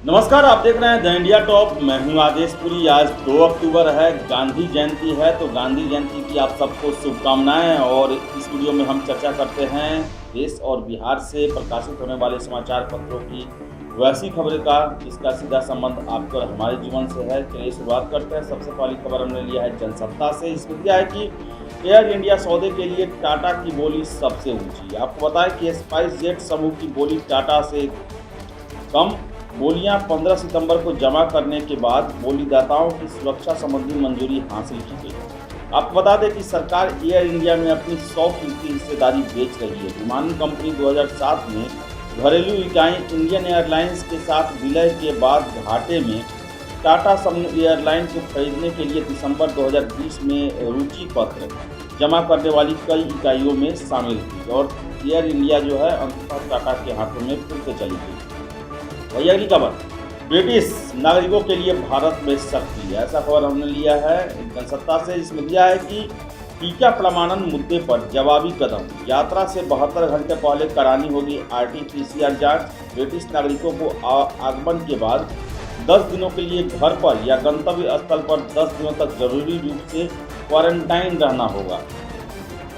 नमस्कार, आप देख रहे हैं द इंडिया टॉप। मैं हूं आदेशपुरी। आज 2 अक्टूबर है, गांधी जयंती है। तो गांधी जयंती की आप सबको शुभकामनाएं। और इस वीडियो में हम चर्चा करते हैं देश और बिहार से प्रकाशित होने वाले समाचार पत्रों की वैसी खबरें का जिसका सीधा संबंध आपको और हमारे जीवन से है। चलिए शुरुआत करते हैं। सबसे पहली खबर हमने लिया है जनसत्ता से। इसमें दिया है कि एयर इंडिया सौदे के लिए टाटा की बोली सबसे ऊंची। आपको बताएं कि स्पाइस जेट समूह की बोली टाटा से कम। बोलियां 15 सितंबर को जमा करने के बाद बोलीदाताओं की सुरक्षा संबंधी मंजूरी हासिल की गई। आपको बता दें कि सरकार एयर इंडिया में अपनी 100% हिस्सेदारी बेच रही है। विमान कंपनी 2007 में घरेलू इकाई इंडियन एयरलाइंस के साथ विलय के बाद घाटे में टाटा समूह एयरलाइन को खरीदने के लिए दिसंबर 2020 में रुचि पत्र जमा करने वाली कई इकाइयों में शामिल थी और एयर इंडिया जो है अंततः टाटा के हाथों में फिर से चली गई। वही अगली खबर, ब्रिटिश नागरिकों के लिए भारत में सख्ती। ऐसा खबर हमने लिया है जनसत्ता से। इसमें दिया है कि टीका प्रमाणन मुद्दे पर जवाबी कदम। यात्रा से 72 घंटे पहले करानी होगी RT-PCR जांच। ब्रिटिश नागरिकों को आगमन के बाद 10 दिनों के लिए घर पर या गंतव्य स्थल पर 10 दिनों तक जरूरी रूप से क्वारंटाइन रहना होगा।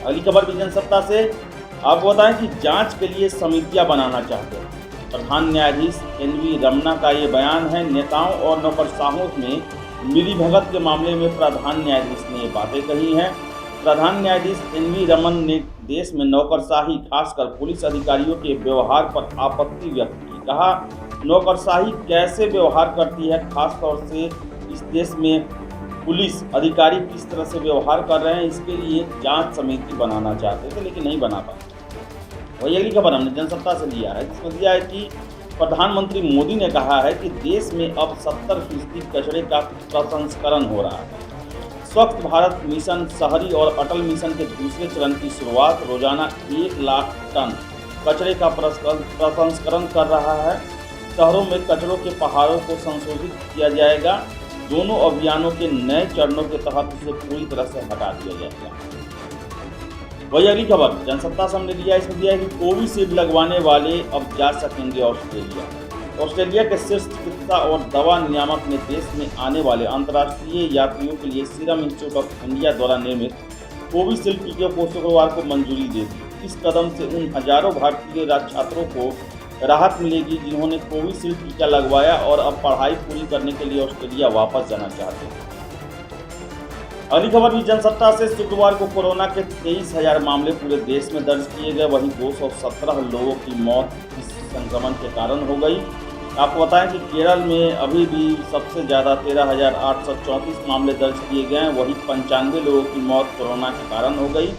अगली खबर भी जनसत्ता से। आपको बताएं कि जांच के लिए समितियां बनाना चाहते हैं प्रधान न्यायाधीश NV रमन्ना का ये बयान है। नेताओं और नौकरशाहों में मिलीभगत के मामले में प्रधान न्यायाधीश ने ये बातें कही हैं। प्रधान न्यायाधीश NV रमन ने देश में नौकरशाही खासकर पुलिस अधिकारियों के व्यवहार पर आपत्ति व्यक्त की। कहा, नौकरशाही कैसे व्यवहार करती है, खासतौर से इस देश में पुलिस अधिकारी किस तरह से व्यवहार कर रहे हैं, इसके लिए जाँच समिति बनाना चाहते थे लेकिन नहीं बना पाए। वही अगली खबर हमने जनसत्ता से लिया है जिसमें दिया है कि प्रधानमंत्री मोदी ने कहा है कि देश में अब 70% कचरे का प्रसंस्करण हो रहा है। स्वच्छ भारत मिशन शहरी और अटल मिशन के दूसरे चरण की शुरुआत। रोजाना 1 लाख टन कचरे का प्रसंस्करण कर रहा है। शहरों में कचरों के पहाड़ों को संशोधित किया जाएगा। दोनों अभियानों के नए चरणों के तहत इसे पूरी तरह से हटा दिया जाएगा। वही अगली खबर जनसत्ता से हमने लिया। इसमें दिया है कि कोविशील्ड लगवाने वाले अब जा सकेंगे ऑस्ट्रेलिया। ऑस्ट्रेलिया के शीर्ष चिकित्सा और दवा नियामक ने देश में आने वाले अंतर्राष्ट्रीय यात्रियों के लिए सीरम इंस्टीट्यूट ऑफ इंडिया द्वारा निर्मित कोविशील्ड टीके को शुक्रवार को मंजूरी दे दी। इस कदम से उन हजारों भारतीय छात्रों को राहत मिलेगी जिन्होंने कोविशील्ड टीका लगवाया और अब पढ़ाई पूरी करने के लिए ऑस्ट्रेलिया वापस जाना चाहते हैं। अगली खबर भी जनसत्ता से। शुक्रवार को कोरोना के 23,000 मामले पूरे देश में दर्ज किए गए। वहीं 217 लोगों की मौत इस संक्रमण के कारण हो गई। आपको बताएं कि केरल में अभी भी सबसे ज़्यादा 13,834 मामले दर्ज किए गए हैं। वहीं 95 लोगों की मौत कोरोना के कारण हो गई।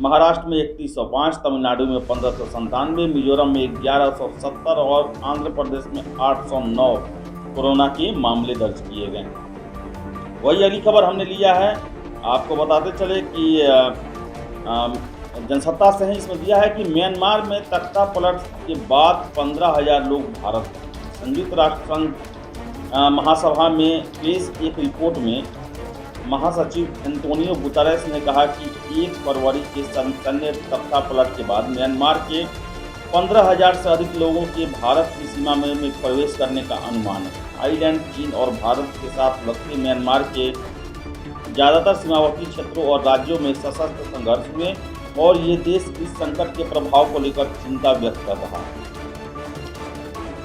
महाराष्ट्र में 3105, तमिलनाडु में 1597, मिजोरम में 1170 और आंध्र प्रदेश में 809 कोरोना के मामले दर्ज किए गए। वही अगली खबर हमने लिया है। आपको बताते चले कि जनसत्ता से है। इसमें दिया है कि म्यांमार में तख्ता पलट के बाद 15,000 लोग भारत। संयुक्त राष्ट्र संघ महासभा में पेश एक रिपोर्ट में महासचिव एंटोनियो गुतेरेस ने कहा कि 1 फरवरी के सन्य तख्ता पलट के बाद म्यांमार के 15,000 से अधिक लोगों के भारत की सीमा में प्रवेश करने का अनुमान है। थाईलैंड, चीन और भारत के साथ लगते म्यांमार के ज़्यादातर सीमावर्ती क्षेत्रों और राज्यों में सशस्त्र संघर्ष हुए और ये देश इस संकट के प्रभाव को लेकर चिंता व्यक्त कर रहा है।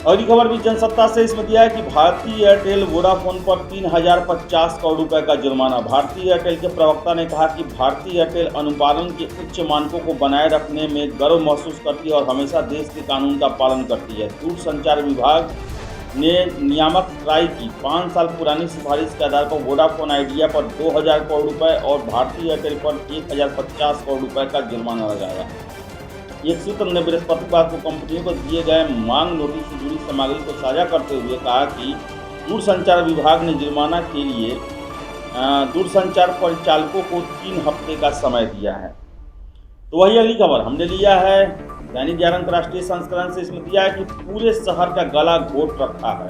अगली खबर भी जनसत्ता से। इसमें दिया है कि भारतीय एयरटेल वोडाफोन पर 3,050 करोड़ रुपए का जुर्माना। भारतीय एयरटेल के प्रवक्ता ने कहा कि भारतीय एयरटेल अनुपालन के उच्च मानकों को बनाए रखने में गर्व महसूस करती है और हमेशा देश के कानून का पालन करती है। दूरसंचार विभाग ने नियामक ट्राई की 5 साल पुरानी सिफारिश के आधार पर वोडाफोन आइडिया पर 2,000 करोड़ रुपए और भारतीय एयरटेल पर 1,050 करोड़ रुपए का जुर्माना लगाया। एक सूत्र ने बृहस्पतिवार को कंपनियों को दिए गए मांग नोटिस से जुड़ी सामग्री को साझा करते हुए कहा कि दूरसंचार विभाग ने जुर्माना के लिए दूरसंचार परिचालकों को 3 हफ्ते का समय दिया है। तो वही अगली खबर हमने लिया है दैनिक जागरण राष्ट्रीय संस्करण से। इसमें दिया है कि पूरे शहर का गला घोट रखा है,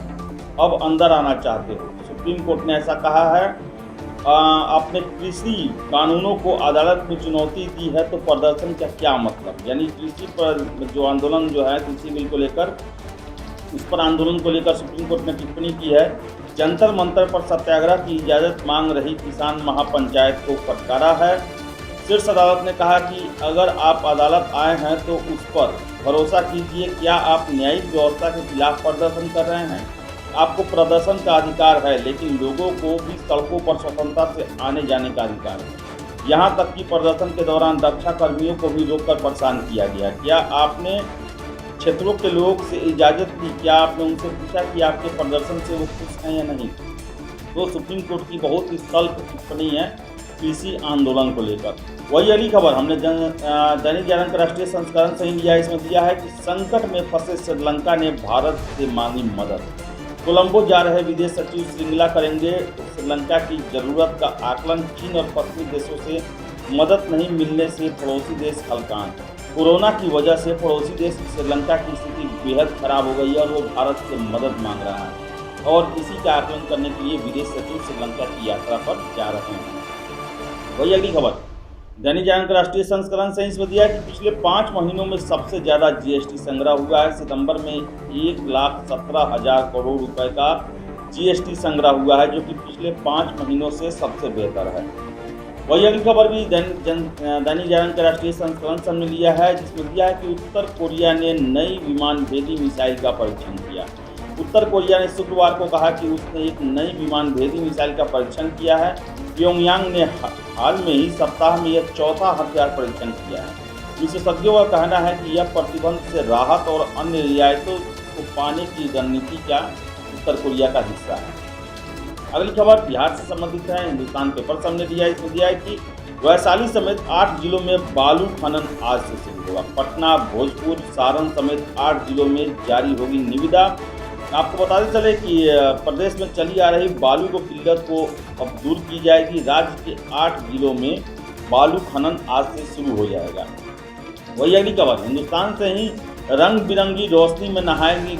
अब अंदर आना चाहते हो। सुप्रीम कोर्ट ने ऐसा कहा है। आपने कृषि कानूनों को अदालत में चुनौती दी है तो प्रदर्शन का क्या मतलब, यानी कृषि पर जो आंदोलन जो है कृषि बिल को लेकर उस पर आंदोलन को लेकर सुप्रीम कोर्ट ने टिप्पणी की है। जंतर मंतर पर सत्याग्रह की इजाज़त मांग रही किसान महापंचायत को फटकारा है। शीर्ष अदालत ने कहा कि अगर आप अदालत आए हैं तो उस पर भरोसा कीजिए। क्या आप न्यायिक व्यवस्था के खिलाफ प्रदर्शन कर रहे हैं? आपको प्रदर्शन का अधिकार है, लेकिन लोगों को भी सड़कों पर स्वतंत्रता से आने जाने का अधिकार है। यहाँ तक कि प्रदर्शन के दौरान रक्षा कर्मियों को भी रोककर परेशान किया गया। क्या आपने क्षेत्रों के लोग से इजाज़त ली? क्या आपने उनसे पूछा कि आपके प्रदर्शन से वो खुश हैं या नहीं? तो सुप्रीम कोर्ट की बहुत ही तल्ख टिप्पणी है कृषि आंदोलन को लेकर। वही अगली खबर हमने दैनिक जागरण का राष्ट्रीय संस्करण से ही लिया है। इसमें दिया है कि संकट में फंसे श्रीलंका ने भारत से मांगी मदद। कोलंबो जा रहे विदेश सचिव श्रृंगला करेंगे श्रीलंका की जरूरत का आकलन। चीन और पश्चिमी देशों से मदद नहीं मिलने से पड़ोसी देश हलकान। कोरोना की वजह से पड़ोसी देश श्रीलंका की स्थिति बेहद खराब हो गई है और वो भारत से मदद मांग रहा है और इसी का आकलन करने के लिए विदेश सचिव श्रीलंका की यात्रा पर जा रहे हैं। वही अगली खबर दैनिक जागरण का राष्ट्रीय संस्करण से इसमें दिया है कि पिछले 5 महीनों में सबसे ज़्यादा जीएसटी संग्रह हुआ है। सितंबर में 1,17,000 करोड़ रुपए का जीएसटी संग्रह हुआ है, जो कि पिछले 5 महीनों से सबसे बेहतर है। वही अगली खबर भी दैनिक जागरण का राष्ट्रीय संस्करण से हमने लिया है, जिसमें दिया है कि उत्तर कोरिया ने नई विमान भेदी मिसाइल का परीक्षण किया। उत्तर कोरिया ने शुक्रवार को कहा कि उसने एक नई विमान भेदी मिसाइल का परीक्षण किया है। प्योंगयांग ने हाल में ही सप्ताह में यह चौथा हथियार परीक्षण किया है। विशेषज्ञों का कहना है कि यह प्रतिबंध से राहत और अन्य रियायतों को पाने की रणनीति का उत्तर कोरिया का हिस्सा है। अगली खबर बिहार से संबंधित है। हिंदुस्तान पेपर सामने दिया है। इसमें दिया है कि वैशाली समेत 8 जिलों में बालू खनन आज से शुरू होगा। पटना, भोजपुर, सारण समेत 8 जिलों में जारी होगी निविदा। आपको बताते चले कि प्रदेश में चली आ रही बालू की किल्लत को अब दूर की जाएगी। राज्य के 8 जिलों में बालू खनन आज से शुरू हो जाएगा। वही अगली खबर हिंदुस्तान से ही रंग बिरंगी रोशनी में नहाएंगी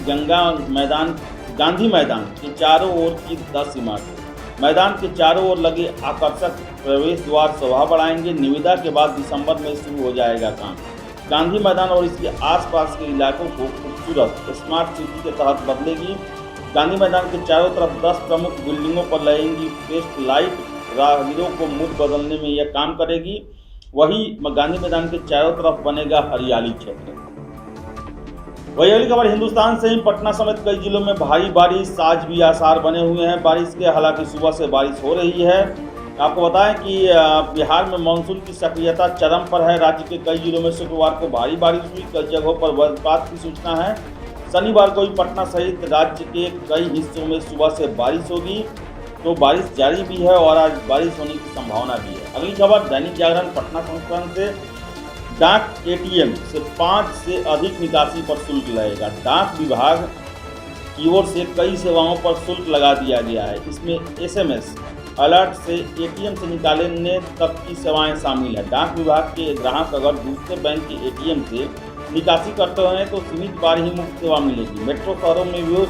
गांधी मैदान के चारों ओर की 10 इमारतें। मैदान के चारों ओर लगे आकर्षक प्रवेश द्वार शोभा बढ़ाएंगे। निविदा के बाद दिसंबर में शुरू हो जाएगा काम। गांधी मैदान और इसके आसपास के इलाकों को खूबसूरत स्मार्ट सिटी के तहत बदलेगी। गांधी मैदान के चारों तरफ 10 प्रमुख बिल्डिंगों पर लगेंगी फेस्ट लाइट। राहगीरों को मूड बदलने में यह काम करेगी। वही गांधी मैदान के चारों तरफ बनेगा हरियाली क्षेत्र। वही अगली खबर हिंदुस्तान से ही पटना समेत कई जिलों में भारी बारिश, आज भी आसार बने हुए हैं बारिश के। हालांकि सुबह से बारिश हो रही है। आपको बताएं कि बिहार में मानसून की सक्रियता चरम पर है। राज्य के कई जिलों में शुक्रवार को भारी बारिश हुई। कई जगहों पर वज्रपात की सूचना है। शनिवार को भी पटना सहित राज्य के कई हिस्सों में सुबह से बारिश होगी। तो बारिश जारी भी है और आज बारिश होने की संभावना भी है। अगली खबर दैनिक जागरण पटना संस्करण से डाक एटीएम से 5 से अधिक निकासी पर शुल्क लगेगा। डाक विभाग की ओर से कई सेवाओं पर शुल्क लगा दिया गया है। इसमें एसएमएस अलर्ट से एटीएम से निकालने तक की सेवाएं शामिल है। डाक विभाग के ग्राहक अगर दूसरे बैंक के एटीएम से निकासी करते हैं तो सीमित बार ही मुफ्त सेवा मिलेगी। मेट्रो शहरों में भी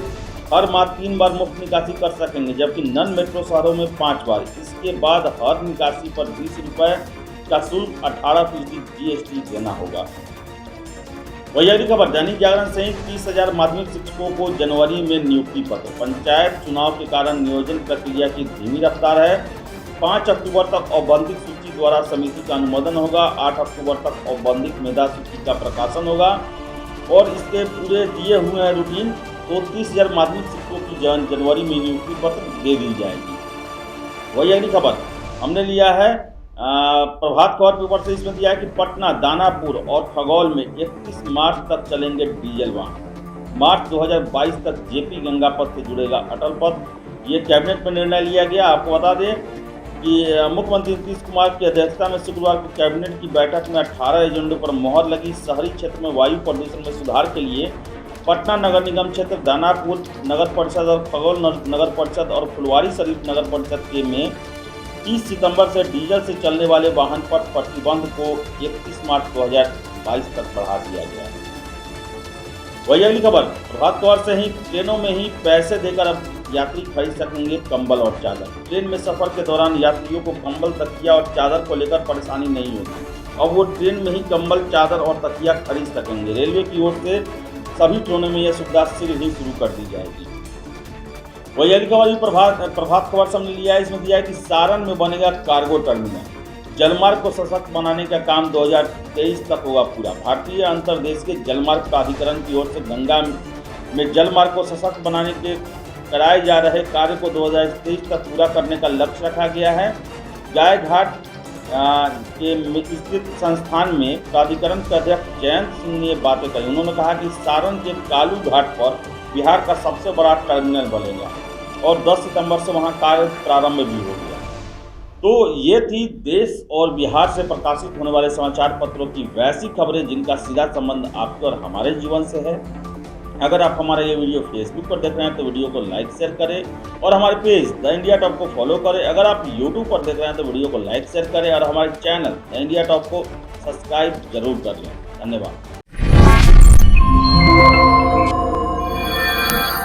हर माह 3 बार मुफ्त निकासी कर सकेंगे, जबकि नन मेट्रो शहरों में 5 बार। इसके बाद हर निकासी पर 20 रुपये का शुल्क 18% जीएसटी देना होगा। वही अगली खबर दैनिक जागरण से 30,000 माध्यमिक शिक्षकों को जनवरी में नियुक्ति पत्र। पंचायत चुनाव के कारण नियोजन प्रक्रिया की धीमी रफ्तार है। 5 अक्टूबर तक औपबंधिक सूची द्वारा समिति का अनुमोदन होगा। 8 अक्टूबर तक औपबंधिक मेधा सूची का प्रकाशन होगा और इसके पूरे दिए हुए हैं रूटीन। तो 30,000 माध्यमिक शिक्षकों की जनवरी में नियुक्ति पत्र दे दी जाएगी। वही अगली खबर हमने लिया है प्रभात खबर पेपर से। इसमें दिया है कि पटना, दानापुर और खगौल में 31 मार्च तक चलेंगे डीजल वाहन। मार्च 2022 तक जेपी गंगा पथ से जुड़ेगा अटल पथ। ये कैबिनेट में निर्णय लिया गया। आपको बता दें कि मुख्यमंत्री नीतीश कुमार की अध्यक्षता में शुक्रवार को कैबिनेट की बैठक में 18 एजेंडों पर मोहर लगी। शहरी क्षेत्र में वायु प्रदूषण में सुधार के लिए पटना नगर निगम क्षेत्र, दानापुर नगर परिषद और खगौल नगर परिषद और फुलवारी शरीफ नगर परिषद के में 30 सितंबर से डीजल से चलने वाले वाहन पर प्रतिबंध को 31 मार्च 2022 तक बढ़ा दिया गया है। वही अगली खबर प्रभात खबर से ही ट्रेनों में ही पैसे देकर अब यात्री खरीद सकेंगे कंबल और चादर। ट्रेन में सफर के दौरान यात्रियों को कंबल, तकिया और चादर को लेकर परेशानी नहीं होगी। अब वो ट्रेन में ही कंबल, चादर और तकिया खरीद सकेंगे। रेलवे की ओर से सभी ट्रेनों में यह सुविधा शीघ्र ही शुरू कर दी जाएगी। वही अगली खबर भी प्रभात खबर से हमने लिया है। इसमें दिया है कि सारण में बनेगा कार्गो टर्मिनल। जलमार्ग को सशक्त बनाने का काम 2023 तक होगा पूरा। भारतीय अंतर्देशीय जलमार्ग प्राधिकरण की ओर से गंगा में जलमार्ग को सशक्त बनाने के कराए जा रहे कार्य को 2023 तक पूरा करने का लक्ष्य रखा गया है। गाय घाट के स्थित संस्थान में प्राधिकरण के अध्यक्ष जयंत सिंह ने ये बातें कही। उन्होंने कहा कि सारण के कालू घाट पर बिहार का सबसे बड़ा टर्मिनल बनेगा और 10 सितंबर से वहां कार्य प्रारंभ भी हो गया। तो ये थी देश और बिहार से प्रकाशित होने वाले समाचार पत्रों की वैसी खबरें जिनका सीधा संबंध आपके और हमारे जीवन से है। अगर आप हमारा ये वीडियो फेसबुक पर देख रहे हैं तो वीडियो को लाइक शेयर करें और हमारे पेज द इंडिया टॉप को फॉलो करें। अगर आप यूट्यूब पर देख रहे हैं तो वीडियो को लाइक शेयर करें और हमारे चैनल द इंडिया टॉप को सब्सक्राइब जरूर कर लें। धन्यवाद।